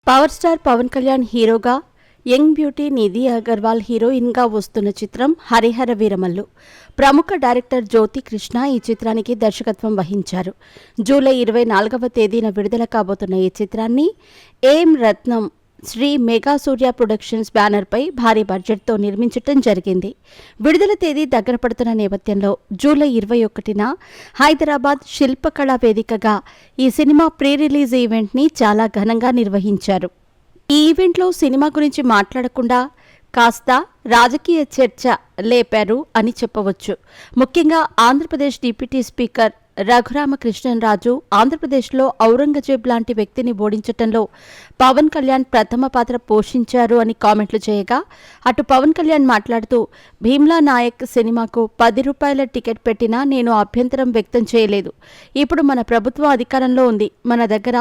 Power star Pawan Kalyan హీరోగా, young beauty Nidhi Agarwal హీరోయిన్గా వస్తున్న చిత్రం హరిహర వీరమల్లు. ప్రముఖ డైరెక్టర్ జ్యోతి కృష్ణ ఈ చిత్రానికి దర్శకత్వం వహించారు. జూలై 24వ తేదీన విడుదల కాబోతున్న ఈ చిత్రాన్ని AM Ratnam Sri Mega Surya Productions బ్యానర్పై భారీ బడ్జెట్తో నిర్మించటం జరిగింది. విడుదల తేదీ దగ్గర పడుతున్న నేపథ్యంలో జూలై 21న హైదరాబాద్ శిల్పకళా వేదికగా ఈ సినిమా ప్రీ రిలీజ్ ఈవెంట్ని చాలా ఘనంగా నిర్వహించారు. ఈ ఈవెంట్లో సినిమా గురించి మాట్లాడకుండా కాస్త రాజకీయ చర్చ లేపారు అని చెప్పవచ్చు. ముఖ్యంగా ఆంధ్రప్రదేశ్ డిప్యూటీ స్పీకర్ రఘురామకృష్ణరాజు ఆంధ్రప్రదేశ్లో ఔరంగజేబ్ లాంటి వ్యక్తిని ఓడించటంలో పవన్ కళ్యాణ్ ప్రథమ పాత్ర పోషించారు అని కామెంట్లు చేయగా, అటు పవన్ కళ్యాణ్ మాట్లాడుతూ భీమ్లా నాయక్ సినిమాకు 10 రూపాయల టికెట్ పెట్టినా నేను అభ్యంతరం వ్యక్తం చేయలేదు. ఇప్పుడు మన ప్రభుత్వం అధికారంలో ఉంది. మన దగ్గర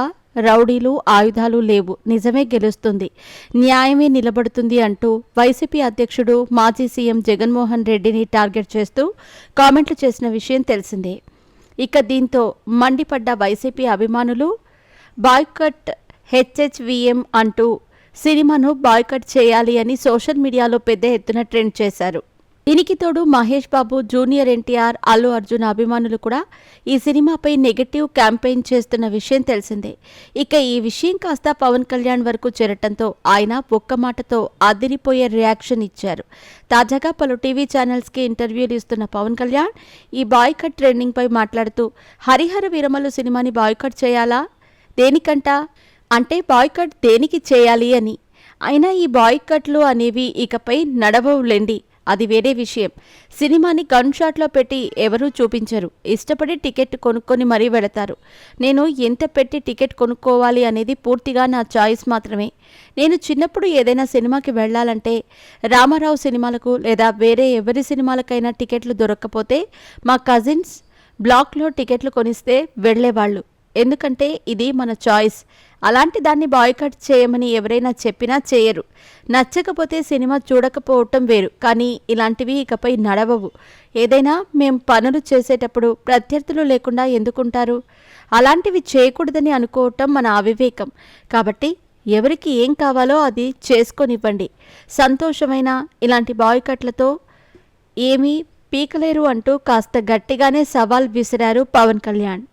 రౌడీలు, ఆయుధాలు లేవు. నిజమే గెలుస్తుంది, న్యాయమే నిలబడుతుంది అంటూ వైసీపీ అధ్యక్షుడు మాజీ సీఎం జగన్మోహన్ రెడ్డిని టార్గెట్ చేస్తూ కామెంట్లు చేసిన విషయం తెలిసిందే. ఇక దీంతో మండిపడ్డ వైసీపీ అభిమానులు బాయ్కట్ హెచ్హెచ్విఎం అంటూ సినిమాను బాయ్కట్ చేయాలి అని సోషల్ మీడియాలో పెద్ద ఎత్తున ట్రెండ్ చేశారు. దీనికి తోడు మహేష్ బాబు, జూనియర్ ఎన్టీఆర్, అల్లు అర్జున్ అభిమానులు కూడా ఈ సినిమాపై నెగటివ్ క్యాంపెయిన్ చేస్తున్న విషయం తెలిసిందే. ఇక ఈ విషయం కాస్త పవన్ కళ్యాణ్ వరకు చేరటంతో ఆయన ఒక్క మాటతో అదిరిపోయే రియాక్షన్ ఇచ్చారు. తాజాగా పలు టీవీ ఛానల్స్కి ఇంటర్వ్యూలు ఇస్తున్న పవన్ కళ్యాణ్ ఈ బాయ్కట్ ట్రెండింగ్పై మాట్లాడుతూ హరిహర వీరమల్లు సినిమాని బాయ్కట్ చేయాలా, దేనికంట అంటే బాయ్కట్ దేనికి చేయాలి అని. అయినా ఈ బాయ్కట్లు అనేవి ఇకపై నడవవులేండి, అది వేరే విషయం. సినిమాని గన్ షాట్లో పెట్టి ఎవరూ చూపించరు. ఇష్టపడి టికెట్ కొనుక్కొని మరీ వెళతారు. నేను ఎంత పెట్టి టికెట్ కొనుక్కోవాలి అనేది పూర్తిగా నా చాయిస్ మాత్రమే. నేను చిన్నప్పుడు ఏదైనా సినిమాకి వెళ్ళాలంటే రామారావు సినిమాలకు లేదా వేరే ఎవరి సినిమాలకైనా టికెట్లు దొరక్కపోతే మా కజిన్స్ బ్లాక్లో టికెట్లు కొనిస్తే వెళ్లేవాళ్ళు. ఎందుకంటే ఇది మన చాయిస్. అలాంటి దాన్ని బాయ్కట్ చేయమని ఎవరైనా చెప్పినా చేయరు. నచ్చకపోతే సినిమా చూడకపోవటం వేరు, కానీ ఇలాంటివి ఇకపై నడవవు. ఏదైనా మేం పనులు చేసేటప్పుడు ప్రత్యర్థులు లేకుండా ఎందుకుంటారు? అలాంటివి చేయకూడదని అనుకోవటం మన అవివేకం. కాబట్టి ఎవరికి ఏం కావాలో అది చేసుకొనివ్వండి. సంతోషమైన ఇలాంటి బాయ్కట్లతో ఏమీ పీకలేరు అంటూ కాస్త గట్టిగానే సవాల్ విసిరారు పవన్ కళ్యాణ్.